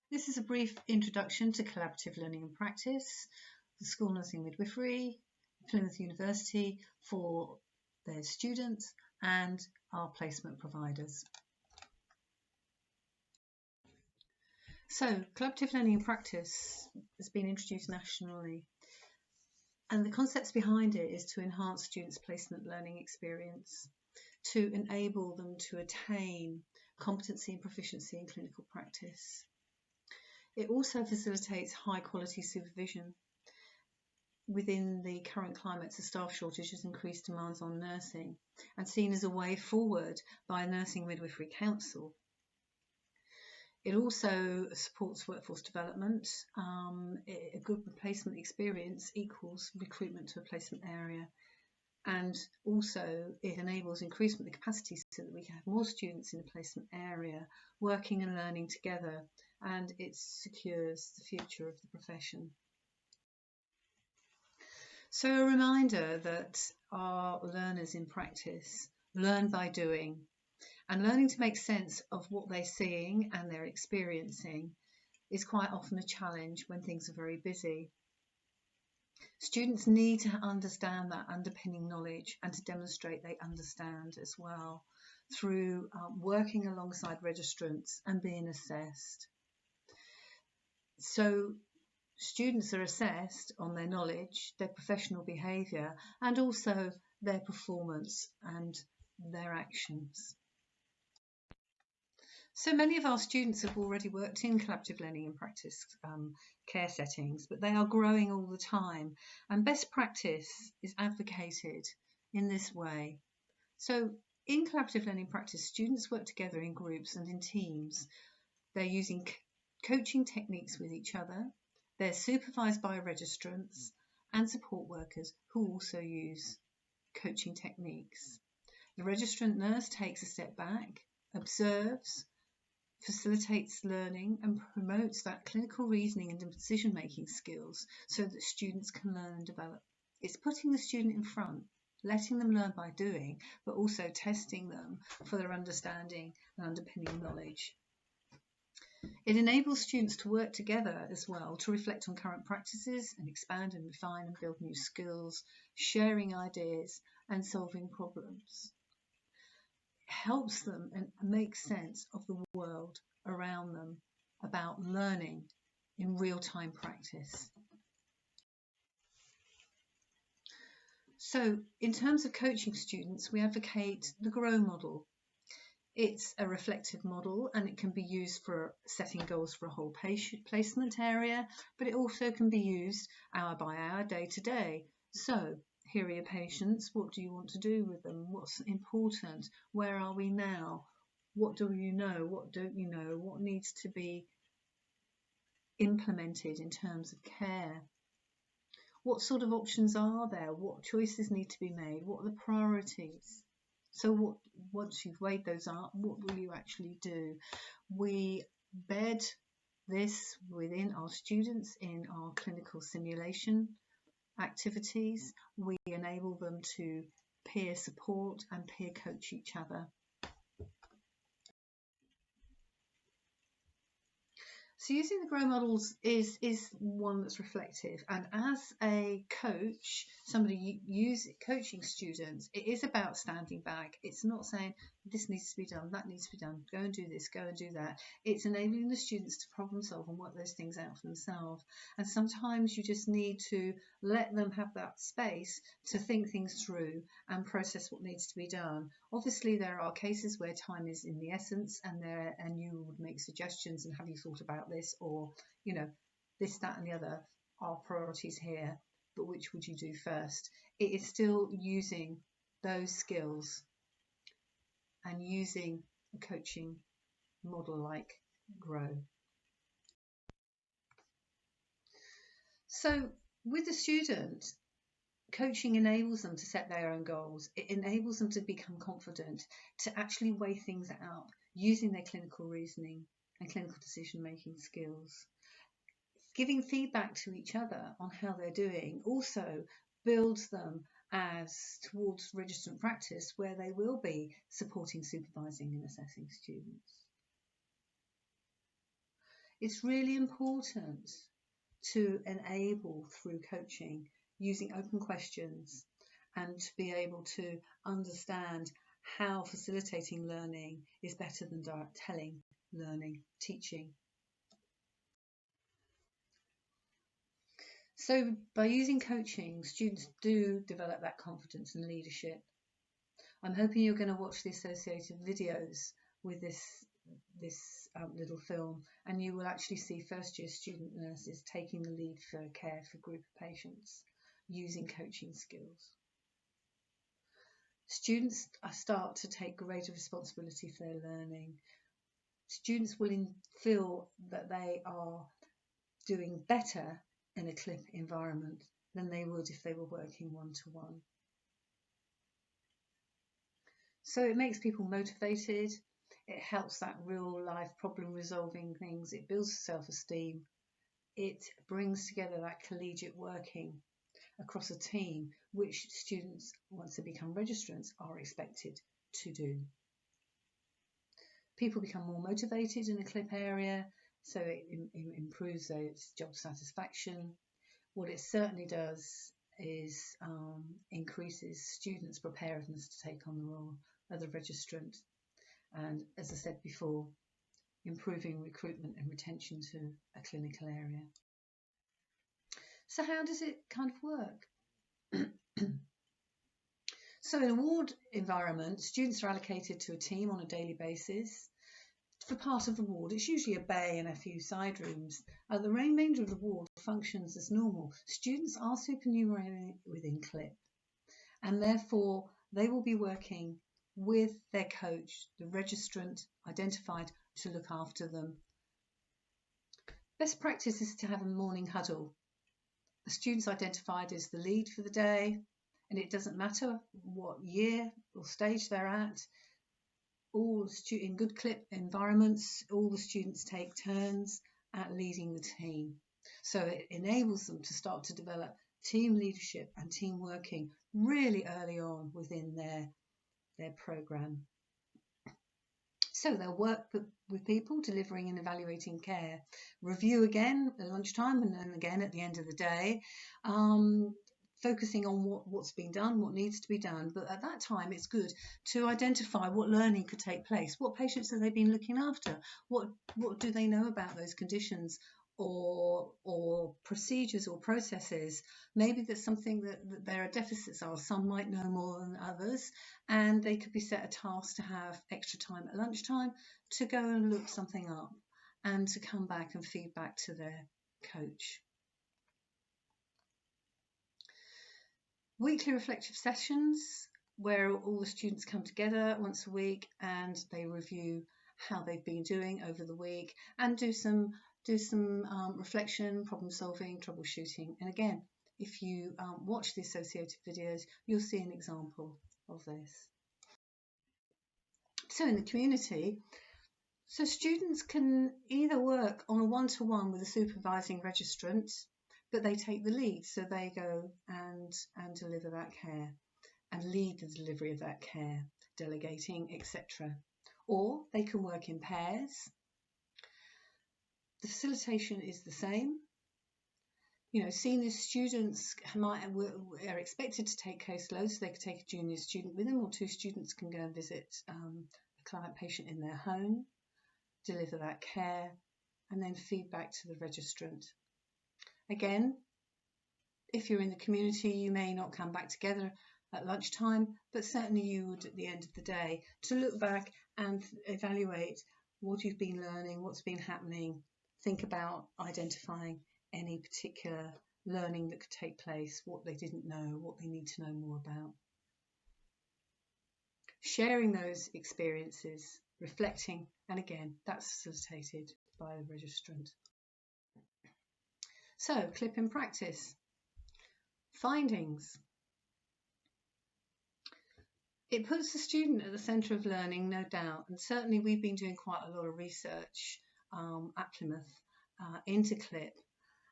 This is a brief introduction to collaborative learning and practice for school nursing midwifery, Plymouth University, for their students and our placement providers. So, collaborative learning and practice has been introduced nationally, and the concepts behind it is to enhance students' placement learning experience, to enable them to attain competency and proficiency in clinical practice. It also facilitates high quality supervision within the current climates of staff shortages, increased demands on nursing, and seen as a way forward by a Nursing Midwifery Council. It also supports workforce development. A good placement experience equals recruitment to a placement area. And also it enables increasement of capacity so that we can have more students in the placement area working and learning together, and it secures the future of the profession. So a reminder that our learners in practice learn by doing, and learning to make sense of what they're seeing and they're experiencing is quite often a challenge when things are very busy. Students need to understand that underpinning knowledge and to demonstrate they understand as well through working alongside registrants and being assessed. So students are assessed on their knowledge, their professional behaviour, and also their performance and their actions. So many of our students have already worked in collaborative learning and practice care settings, but they are growing all the time, and best practice is advocated in this way. So in collaborative learning practice, students work together in groups and in teams. They're using coaching techniques with each other. They're supervised by registrants and support workers who also use coaching techniques. The registrant nurse takes a step back, observes, facilitates learning and promotes that clinical reasoning and decision-making skills so that students can learn and develop. It's putting the student in front, letting them learn by doing, but also testing them for their understanding and underpinning knowledge. It enables students to work together as well to reflect on current practices and expand and refine and build new skills, sharing ideas and solving problems. It helps them and make sense of the world around them about learning in real-time practice. So in terms of coaching students, we advocate the GROW model. It's a reflective model and it can be used for setting goals for a whole placement area, but it also can be used hour by hour, day to day. So here are your patients. What do you want to do with them? What's important? Where are we now? What do you know? What don't you know? What needs to be implemented in terms of care? What sort of options are there? What choices need to be made? What are the priorities? So once you've weighed those up, what will you actually do? We bed this within our students in our clinical simulation activities. We enable them to peer support and peer coach each other. So using the GROW models is one that's reflective, and as a coach, somebody coaching students, it is about standing back. It's not saying this needs to be done, that needs to be done, go and do this, go and do that. It's enabling the students to problem solve and work those things out for themselves. And sometimes you just need to let them have that space to think things through and process what needs to be done. Obviously there are cases where time is in the essence, and you would make suggestions and have you thought about this, or this, that and the other are priorities here, but which would you do first? It is still using those skills and using a coaching model like GROW. So with the student, coaching enables them to set their own goals. It enables them to become confident, to actually weigh things out using their clinical reasoning and clinical decision-making skills. Giving feedback to each other on how they're doing also builds them as towards registrant practice, where they will be supporting, supervising and assessing students. It's really important to enable through coaching using open questions and to be able to understand how facilitating learning is better than direct telling, learning, teaching. So by using coaching, students do develop that confidence and leadership. I'm hoping you're going to watch the associated videos with this little film, and you will actually see first year student nurses taking the lead for care for a group of patients using coaching skills. Students start to take greater responsibility for their learning. Students will feel that they are doing better in a CLIP environment than they would if they were working one-to-one. So it makes people motivated, it helps that real life problem resolving things, it builds self-esteem, it brings together that collegiate working across a team, which students, once they become registrants, are expected to do. People become more motivated in the CLIP area, so it improves their job satisfaction. What it certainly does is increases students' preparedness to take on the role of the registrant, and as I said before, improving recruitment and retention to a clinical area. So how does it kind of work? So in a ward environment, students are allocated to a team on a daily basis. For part of the ward, it's usually a bay and a few side rooms. The remainder of the ward functions as normal. Students are supernumerary within CLIP, and therefore they will be working with their coach, the registrant identified to look after them. Best practice is to have a morning huddle. The student's identified as the lead for the day, and it doesn't matter what year or stage they're at. All in good CLIP environments, all the students take turns at leading the team. So it enables them to start to develop team leadership and team working really early on within their programme. So they'll work with people delivering and evaluating care, review again at lunchtime and then again at the end of the day, focusing on what's been done, what needs to be done. But at that time, it's good to identify what learning could take place. What patients have they been looking after? What do they know about those conditions or procedures or processes? Maybe there's something that there are deficits are. Some might know more than others, and they could be set a task to have extra time at lunchtime to go and look something up and to come back and feed back to their coach. Weekly reflective sessions where all the students come together once a week and they review how they've been doing over the week and do some reflection, problem solving, troubleshooting. And again, if you watch the associated videos, you'll see an example of this. So in the community, so students can either work on a one-to-one with a supervising registrant, but they take the lead, so they go and deliver that care and lead the delivery of that care, delegating, etc. Or they can work in pairs. The facilitation is the same. You know, senior students are expected to take caseloads, so they could take a junior student with them, or 2 students can go and visit a client patient in their home, deliver that care, and then feed back to the registrant. Again, if you're in the community, you may not come back together at lunchtime, but certainly you would at the end of the day to look back and evaluate what you've been learning, what's been happening, think about identifying any particular learning that could take place, what they didn't know, what they need to know more about. Sharing those experiences, reflecting, and again, that's facilitated by the registrant. So, CLIP in practice. Findings. It puts the student at the centre of learning, no doubt, and certainly we've been doing quite a lot of research at Plymouth into CLIP,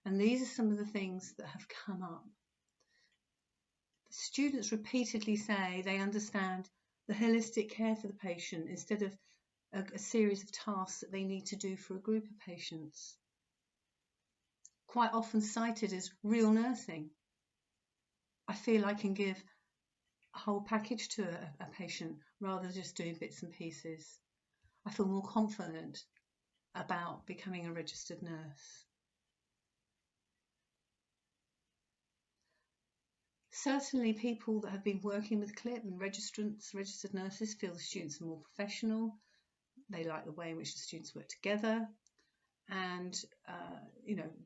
and these are some of the things that have come up. Students repeatedly say they understand the holistic care for the patient instead of a series of tasks that they need to do for a group of patients, quite often cited as real nursing. I feel I can give a whole package to a patient rather than just doing bits and pieces. I feel more confident about becoming a registered nurse. Certainly people that have been working with CLIP and registered nurses feel the students are more professional. They like the way in which the students work together and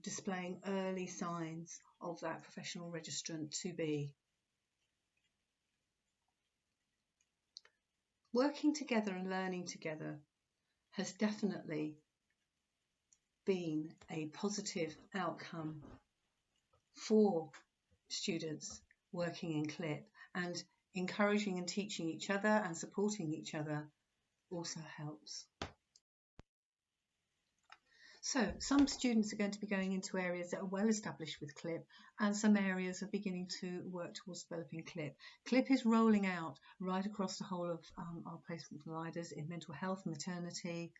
displaying early signs of that professional registrant to be. Working together and learning together has definitely been a positive outcome for students working in CLIP, and encouraging and teaching each other and supporting each other also helps. So some students are going to be going into areas that are well established with CLIP, and some areas are beginning to work towards developing CLIP. CLIP is rolling out right across the whole of our placement providers in mental health, maternity,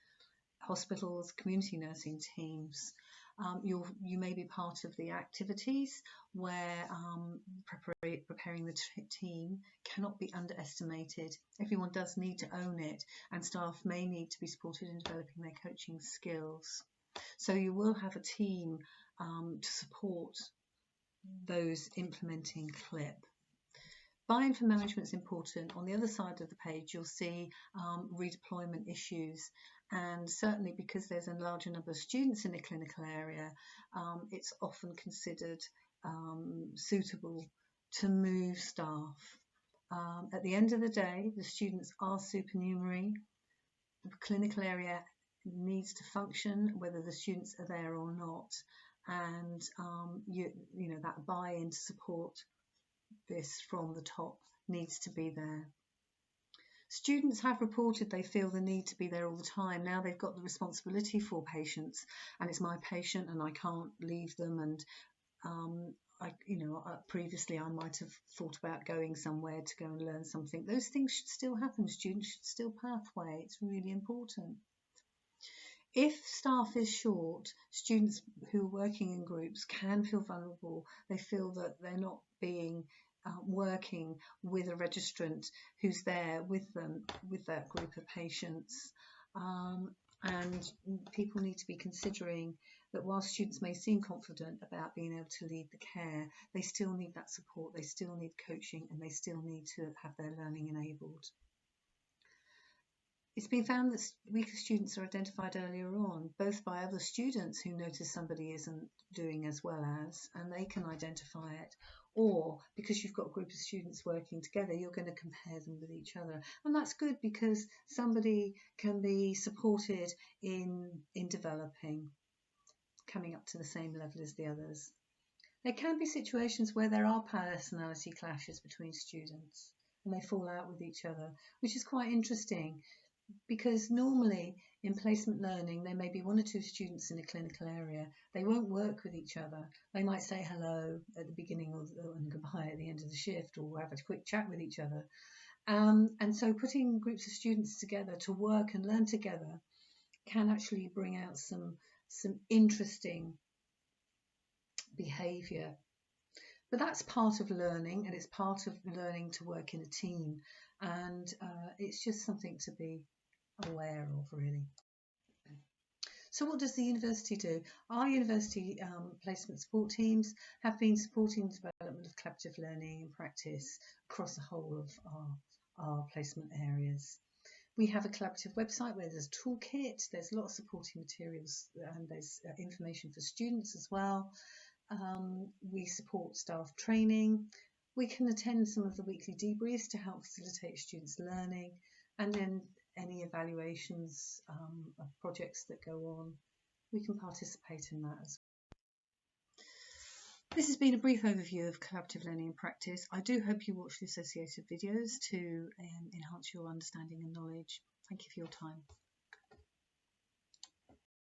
hospitals, community nursing teams. You may be part of the activities where preparing the team cannot be underestimated. Everyone does need to own it, and staff may need to be supported in developing their coaching skills. So you will have a team to support those implementing CLIP. Buy-in for management is important. On the other side of the page, you'll see redeployment issues, and certainly because there's a larger number of students in a clinical area, it's often considered suitable to move staff. At the end of the day, the students are supernumerary. The clinical area needs to function whether the students are there or not, and that buy-in to support this from the top needs to be there. Students have reported they feel the need to be there all the time. Now they've got the responsibility for patients, and it's my patient and I can't leave them, and previously I might have thought about going somewhere to go and learn something. Those things should still happen. Students should still pathway. It's really important. If staff is short, students who are working in groups can feel vulnerable. They feel that they're not being working with a registrant who's there with them, with that group of patients. And people need to be considering that while students may seem confident about being able to lead the care, they still need that support, they still need coaching, and they still need to have their learning enabled. It's been found that weaker students are identified earlier on, both by other students who notice somebody isn't doing as well as, and they can identify it, or because you've got a group of students working together, you're going to compare them with each other. And that's good because somebody can be supported in developing, coming up to the same level as the others. There can be situations where there are personality clashes between students and they fall out with each other, which is quite interesting. Because normally in placement learning there may be one or two students in a clinical area. They won't work with each other. They might say hello at the beginning and goodbye at the end of the shift, or have a quick chat with each other. And so putting groups of students together to work and learn together can actually bring out some interesting behaviour. But that's part of learning, and it's part of learning to work in a team, and it's just something to be aware of, really. So what does the university do? Our university placement support teams have been supporting the development of collaborative learning and practice across the whole of our placement areas. We have a collaborative website where there's a toolkit, there's a lot of supporting materials, and there's information for students as well. We support staff training. We can attend some of the weekly debriefs to help facilitate students' learning, and then any evaluations of projects that go on, we can participate in that as well. This has been a brief overview of collaborative learning and practice. I do hope you watch the associated videos to enhance your understanding and knowledge. Thank you for your time.